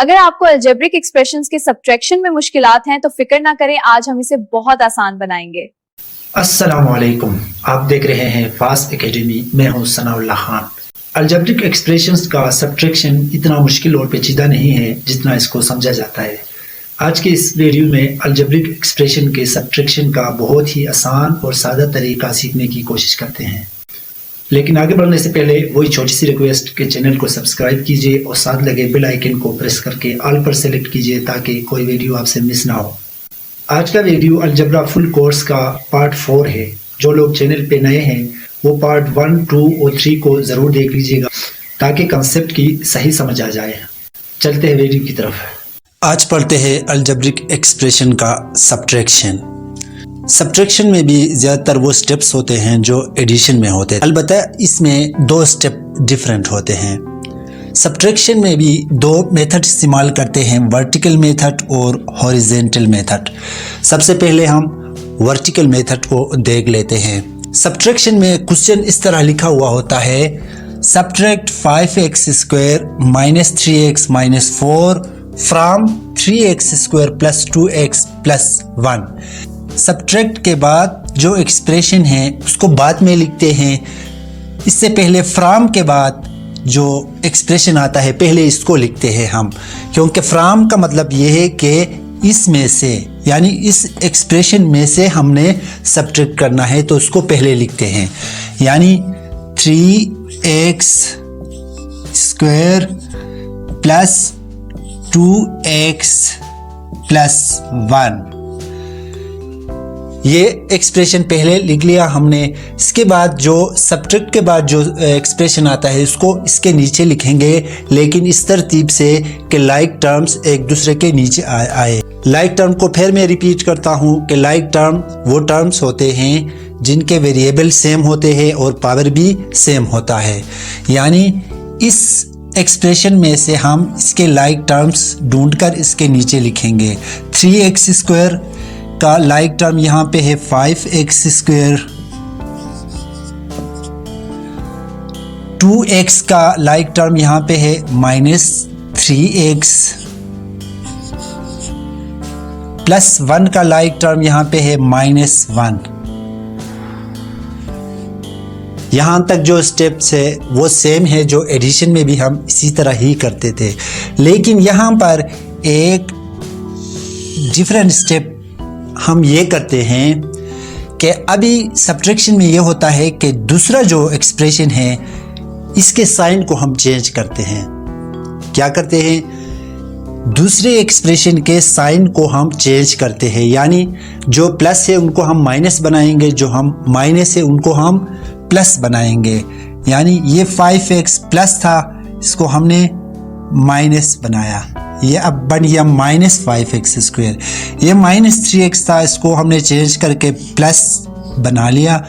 अगर आपको algebraic expressions के सब्ट्रैक्शन में मुश्किलात हैं तो फिक्र ना करें, आज हम इसे बहुत आसान बनाएंगे। अस्सलामुअलैकुम, आप देख रहे हैं फास्ट एकेडमी। मैं हूं सनाउल्लाह खान। अलजेब्रिक एक्सप्रेशंस का सब्ट्रैक्शन इतना मुश्किल और पेचीदा नहीं है जितना इसको समझा जाता है। आज के इस वीडियो में अलजेब्रिक एक्सप्रेशन के सब्ट्रैक्शन का बहुत ही आसान और सादा तरीका सीखने की कोशिश करते हैं। लेकिन आगे बढ़ने से पहले वही छोटी सी रिक्वेस्ट कि चैनल को सब्सक्राइब कीजिए और साथ लगे बेल आइकन को प्रेस करके ऑल पर सेलेक्ट कीजिए ताकि कोई वीडियो आपसे मिस ना हो। आज का वीडियो अलजेब्रा फुल कोर्स का पार्ट 4 है। जो लोग चैनल पे नए हैं वो पार्ट 1, 2 और 3 को ज़रूर देख लीजिएगा ताकि कंसेप्ट की सही समझ आ जाए। चलते हैं वीडियो की तरफ। आज पढ़ते हैं अलजेब्रिक एक्सप्रेशन का सब्ट्रैक्शन। सब्ट्रैक्शन में भी ज़्यादातर वो स्टेप्स होते हैं जो एडिशन में होते हैं, अलबत्ता इसमें 2 स्टेप डिफरेंट होते हैं। सब्ट्रैक्शन में भी 2 मेथड इस्तेमाल करते हैं, वर्टिकल मेथड और हॉरिजेंटल मेथड। सबसे पहले हम वर्टिकल मेथड को देख लेते हैं। सब्ट्रैक्शन में क्वेश्चन इस तरह लिखा हुआ होता है, subtract 5x² - 3x - 4 from 3x² + 2x + 1। Subtract के बाद जो एक्सप्रेशन है उसको बाद में लिखते हैं। इससे पहले फ्रॉम के बाद जो एक्सप्रेशन आता है पहले इसको लिखते हैं हम, क्योंकि फ्रॉम का मतलब ये है कि इसमें से, यानी इस एक्सप्रेशन में से हमने सब्ट्रैक्ट करना है तो उसको पहले लिखते हैं। यानी 3x² + 2x + 1 ये एक्सप्रेशन पहले लिख लिया हमने। इसके बाद जो सब्ट्रैक्ट के बाद जो एक्सप्रेशन आता है उसको इसके नीचे लिखेंगे, लेकिन इस तरतीब से कि लाइक टर्म्स एक दूसरे के नीचे आए। लाइक टर्म को फिर मैं रिपीट करता हूँ कि लाइक टर्म वो टर्म्स होते हैं जिनके वेरिएबल सेम होते हैं और पावर भी सेम होता है। यानी इस एक्सप्रेशन में से हम इसके लाइक टर्म्स ढूंढकर इसके नीचे लिखेंगे। 3x² का लाइक टर्म यहाँ पे है 5x², 2x का लाइक टर्म यहाँ पे है -3x, +1 का लाइक टर्म यहाँ पे है -1। यहाँ तक जो स्टेप्स है वो सेम है जो एडिशन में भी हम इसी तरह ही करते थे, लेकिन यहाँ पर एक डिफरेंट स्टेप हम ये करते हैं कि अभी सब्ट्रैक्शन में ये होता है कि दूसरा जो एक्सप्रेशन है इसके साइन को हम चेंज करते हैं। क्या करते हैं? दूसरे एक्सप्रेशन के साइन को हम चेंज करते हैं। यानी जो प्लस है उनको हम माइनस बनाएंगे, जो हम माइनस है उनको हम प्लस बनाएंगे। यानी ये 5x प्लस था, इसको हमने माइनस बनाया, ये अब बन गया -5x²। ये -3x था, इसको हमने चेंज करके प्लस बना लिया।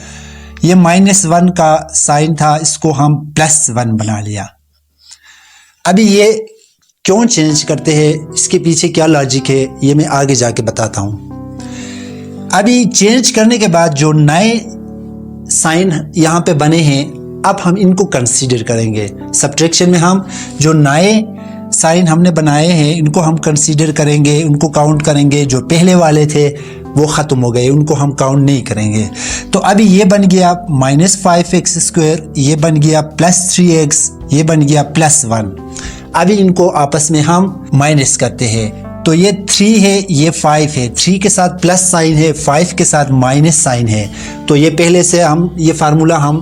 ये -1 का साइन था, इसको हम +1 बना लिया। अभी ये क्यों चेंज करते हैं, इसके पीछे क्या लॉजिक है, ये मैं आगे जाके बताता हूँ। अभी चेंज करने के बाद जो नए साइन यहाँ पे बने हैं अब हम इनको कंसीडर करेंगे। सब्ट्रैक्शन में हम जो नए साइन हमने बनाए हैं इनको हम कंसीडर करेंगे, उनको काउंट करेंगे। जो पहले वाले थे वो ख़त्म हो गए, उनको हम काउंट नहीं करेंगे। तो अभी ये बन गया -5x², ये बन गया +3x, ये बन गया +1। अभी इनको आपस में हम माइनस करते हैं। तो ये 3 है, ये 5 है, 3 के साथ प्लस साइन है, 5 के साथ माइनस साइन है। तो ये पहले से हम ये फार्मूला हम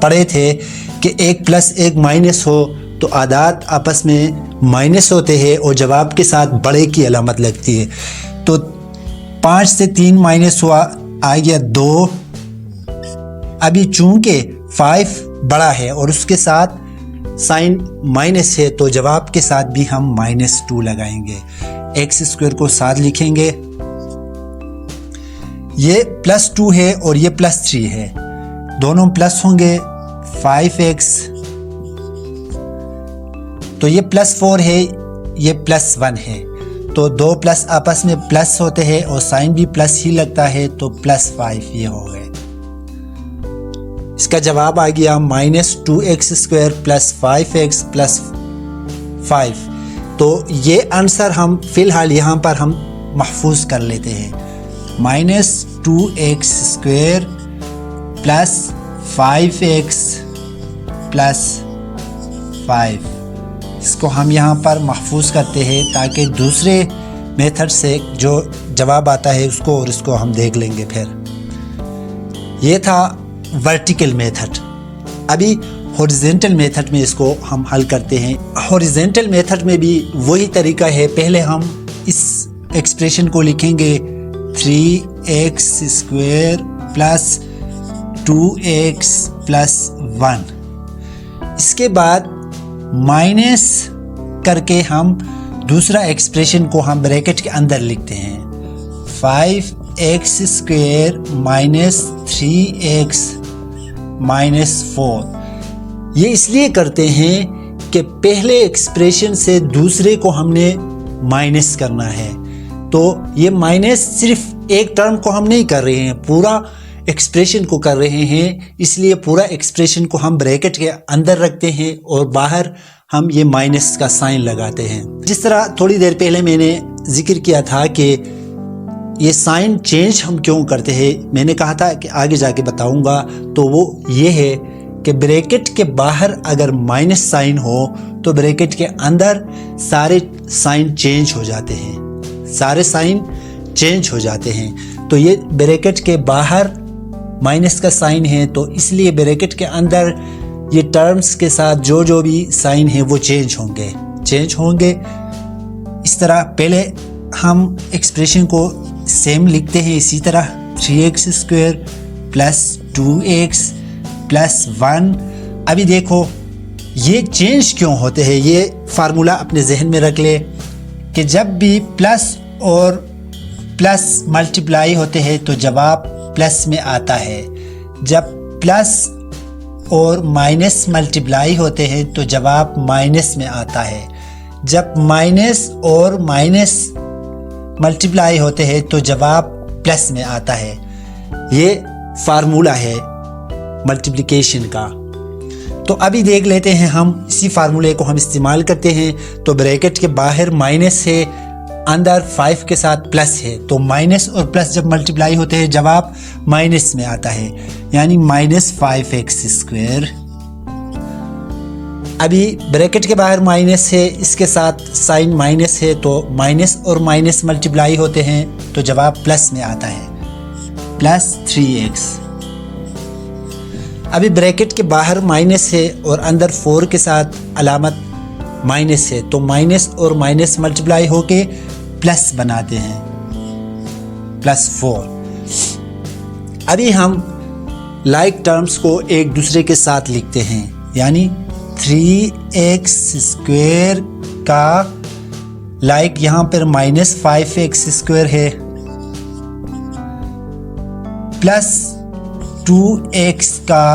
पढ़े थे कि 1 + 1 माइनस हो तो आदात आपस में माइनस होते हैं और जवाब के साथ बड़े की अलामत लगती है। तो 5 से 3 माइनस हुआ, आ गया 2। अभी चूंकि 5 बड़ा है और उसके साथ साइन माइनस है तो जवाब के साथ भी हम -2 लगाएंगे। x² को साथ लिखेंगे। ये +2 है और ये +3 है, दोनों प्लस होंगे। 5x तो ये +4 है, ये +1 है, तो 2 प्लस आपस में प्लस होते हैं और साइन भी प्लस ही लगता है, तो +5 ये हो गए। इसका जवाब आ गया -2x² + 5x + 5। तो ये आंसर हम फ़िलहाल यहाँ पर हम महफूज कर लेते हैं। -2x square plus 5x plus 5, इसको हम यहाँ पर महफूज करते हैं ताकि दूसरे मेथड से जो जवाब आता है उसको और इसको हम देख लेंगे। फिर ये था वर्टिकल मेथड। अभी हॉरिजॉन्टल मेथड में इसको हम हल करते हैं। हॉरिजॉन्टल मेथड में भी वही तरीका है। पहले हम इस एक्सप्रेशन को लिखेंगे 3x square plus 2x plus 1। इसके बाद माइनस करके हम दूसरा एक्सप्रेशन को हम ब्रैकेट के अंदर लिखते हैं 5x square minus 3x minus 4। ये इसलिए करते हैं कि पहले एक्सप्रेशन से दूसरे को हमने माइनस करना है। तो ये माइनस सिर्फ एक टर्म को हम नहीं कर रहे हैं, पूरा एक्सप्रेशन को कर रहे हैं। इसलिए पूरा एक्सप्रेशन को हम ब्रैकेट के अंदर रखते हैं और बाहर हम ये माइनस का साइन लगाते हैं। जिस तरह थोड़ी देर पहले मैंने जिक्र किया था कि ये साइन चेंज हम क्यों करते हैं, मैंने कहा था कि आगे जाके बताऊंगा। तो वो ये है कि ब्रैकेट के बाहर अगर माइनस साइन हो तो ब्रैकेट के अंदर सारे साइन चेंज हो जाते हैं, सारे साइन चेंज हो जाते हैं। तो ये ब्रैकेट के बाहर माइनस का साइन है, तो इसलिए ब्रैकेट के अंदर ये टर्म्स के साथ जो जो भी साइन है वो चेंज होंगे। इस तरह पहले हम एक्सप्रेशन को सेम लिखते हैं इसी तरह 3x square plus 2x plus 1। अभी देखो ये चेंज क्यों होते हैं, ये फार्मूला अपने जहन में रख ले कि जब भी प्लस और प्लस मल्टीप्लाई होते हैं तो जवाब प्लस में आता है, जब प्लस और माइनस मल्टीप्लाई होते हैं तो जवाब माइनस में आता है, जब माइनस और माइनस मल्टीप्लाई होते हैं तो जवाब प्लस में आता है। ये फार्मूला है मल्टीप्लिकेशन का। तो अभी देख लेते हैं हम इसी फार्मूले को हम इस्तेमाल करते हैं। तो ब्रैकेट के बाहर माइनस है, अंदर 5 के साथ प्लस है, तो माइनस और प्लस जब मल्टीप्लाई होते हैं जवाब माइनस में आता है, यानी -5x स्क्वायर। अभी ब्रैकेट के बाहर माइनस है, इसके साथ साइन माइनस है, तो माइनस और माइनस मल्टीप्लाई होते हैं तो जवाब प्लस में आता है, +3x। अभी ब्रैकेट के बाहर माइनस है और अंदर 4 के साथ अलामत माइनस है, तो माइनस और माइनस मल्टीप्लाई होके प्लस बनाते हैं, +4। अभी हम लाइक टर्म्स को एक दूसरे के साथ लिखते हैं, यानी 3x स्क्वायर का लाइक यहाँ पर -5x स्क्वायर है, प्लस 2x का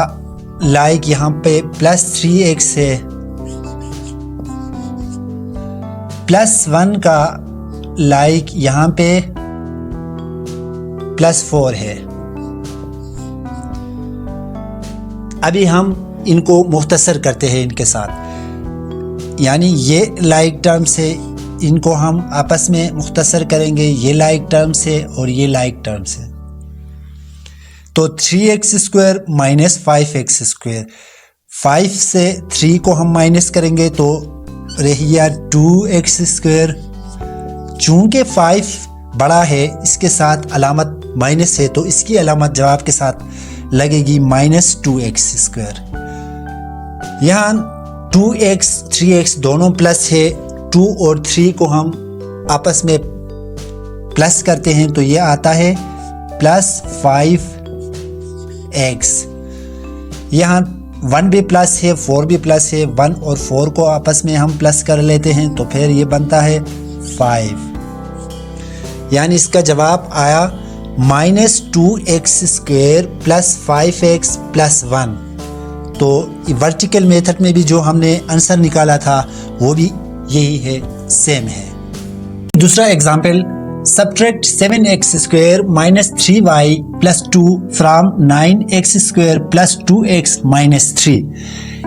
लाइक यहाँ पे +3x है, +1 का लाइक यहाँ पे +4 है। अभी हम इनको मुख्तसर करते हैं इनके साथ, यानी ये लाइक टर्म से इनको हम आपस में मुख्तसर करेंगे, ये लाइक टर्म से और ये लाइक टर्म से। तो 3x स्क्वायर -5x स्क्वायर, 5 से 3 को हम माइनस करेंगे तो रही 2x स्क्वायर। चूंकि 5 बड़ा है, इसके साथ अलामत माइनस है, तो इसकी अलामत जवाब के साथ लगेगी -2x स्क्वायर। यहाँ 2x 3x दोनों प्लस है, 2 और 3 को हम आपस में प्लस करते हैं तो ये आता है +5x। यहाँ 1 भी प्लस है, 4 भी प्लस है, 1 और 4 को आपस में हम प्लस कर लेते हैं तो फिर ये बनता है 5, यानी इसका जवाब आया -2x square plus 5x plus 1। तो वर्टिकल मेथड में भी जो हमने आंसर निकाला था वो भी यही है, सेम है। दूसरा example Subtract 7x square minus 3y plus 2 from 9x square plus 2x minus 3।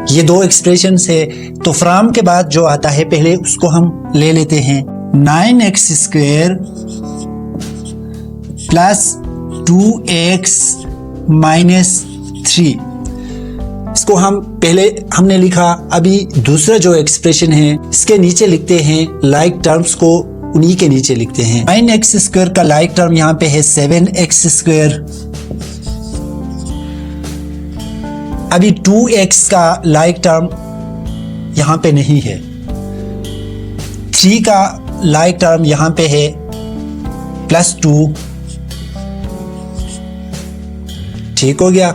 ये दो एक्सप्रेशन है, तो फ्रॉम के बाद जो आता है पहले उसको हम ले लेते हैं। 9x square plus 2x minus 3, इसको हम पहले हमने लिखा। अभी दूसरा जो एक्सप्रेशन है इसके नीचे लिखते हैं, लाइक टर्म्स को उन्हीं के नीचे लिखते हैं। 9x स्क्वायर का लाइक टर्म यहाँ पे है 7x स्क्वायर। अभी 2x का लाइक टर्म यहाँ पे नहीं है। 3 का लाइक टर्म यहाँ पे है +2। ठीक हो गया।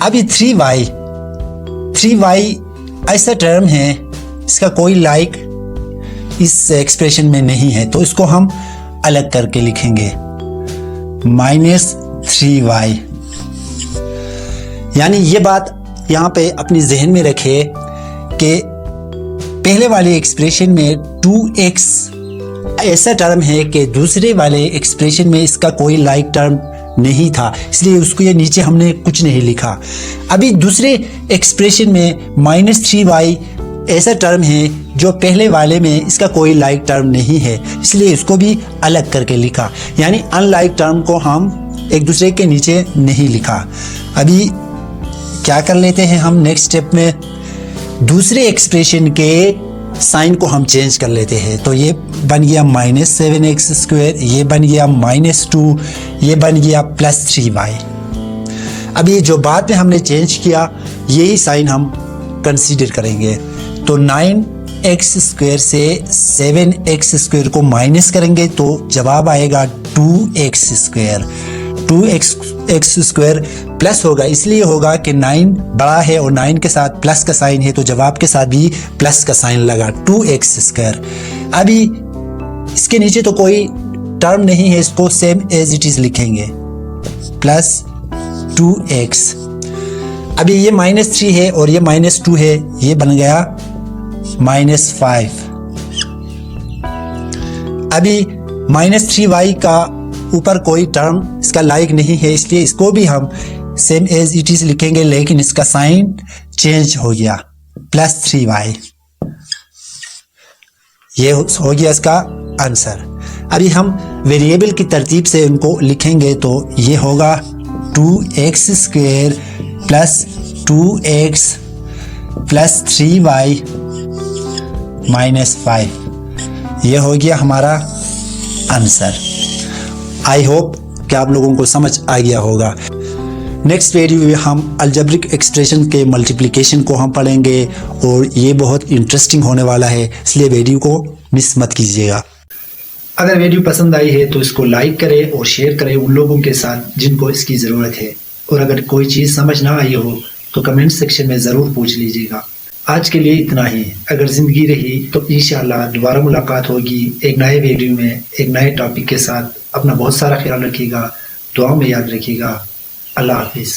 अभी 3y ऐसा टर्म है इसका कोई लाइक इस एक्सप्रेशन में नहीं है, तो इसको हम अलग करके लिखेंगे -3y। यानी ये बात यहाँ पे अपनी जहन में रखे कि पहले वाले एक्सप्रेशन में 2x ऐसा टर्म है कि दूसरे वाले एक्सप्रेशन में इसका कोई लाइक टर्म नहीं था, इसलिए उसको ये नीचे हमने कुछ नहीं लिखा। अभी दूसरे एक्सप्रेशन में -3y ऐसा टर्म है जो पहले वाले में इसका कोई लाइक टर्म नहीं है, इसलिए इसको भी अलग करके लिखा। यानी अनलाइक टर्म को हम एक दूसरे के नीचे नहीं लिखा। अभी क्या कर लेते हैं हम नेक्स्ट स्टेप में, दूसरे एक्सप्रेशन के साइन को हम चेंज कर लेते हैं। तो ये बन गया -7x स्क्वायर, ये बन गया -2, ये बन गया +3y। अभी जो बाद में हमने चेंज किया यही साइन हम कंसीडर करेंगे। तो 9x स्क्वायर से 7x स्क्वायर को माइनस करेंगे तो जवाब आएगा 2x square. 2x square plus होगा, इसलिए होगा कि 9 बड़ा है और 9 के साथ प्लस का साइन है, तो जवाब के साथ भी प्लस का साइन लगा 2x स्क्वायर। अभी इसके नीचे तो कोई टर्म नहीं है, इसको सेम एज इट इज लिखेंगे +2x। अभी ये -3 है और ये -2 है, ये बन गया -5। अभी -3y का ऊपर कोई टर्म इसका लाइक नहीं है, इसलिए इसको भी हम सेम एज इट इज लिखेंगे, लेकिन इसका साइन चेंज हो गया +3y। ये हो गया इसका आंसर। अभी हम वेरिएबल की तरतीब से उनको लिखेंगे तो ये होगा 2x square plus 2x plus 3y -5। ये हो गया हमारा आंसर। आई होप कि आप लोगों को समझ आ गया होगा। नेक्स्ट वीडियो में हम अलजेब्रिक एक्सप्रेशन के मल्टीप्लिकेशन को हम पढ़ेंगे और ये बहुत इंटरेस्टिंग होने वाला है, इसलिए वीडियो को मिस मत कीजिएगा। अगर वीडियो पसंद आई है तो इसको लाइक करें और शेयर करें उन लोगों के साथ जिनको इसकी ज़रूरत है, और अगर कोई चीज़ समझ ना आई हो तो कमेंट सेक्शन में ज़रूर पूछ लीजिएगा। आज के लिए इतना ही। अगर ज़िंदगी रही तो इंशाअल्लाह दोबारा मुलाकात होगी एक नए वीडियो में एक नए टॉपिक के साथ। अपना बहुत सारा ख्याल रखिएगा, दुआ में याद रखिएगा। अल्लाह हाफिज़।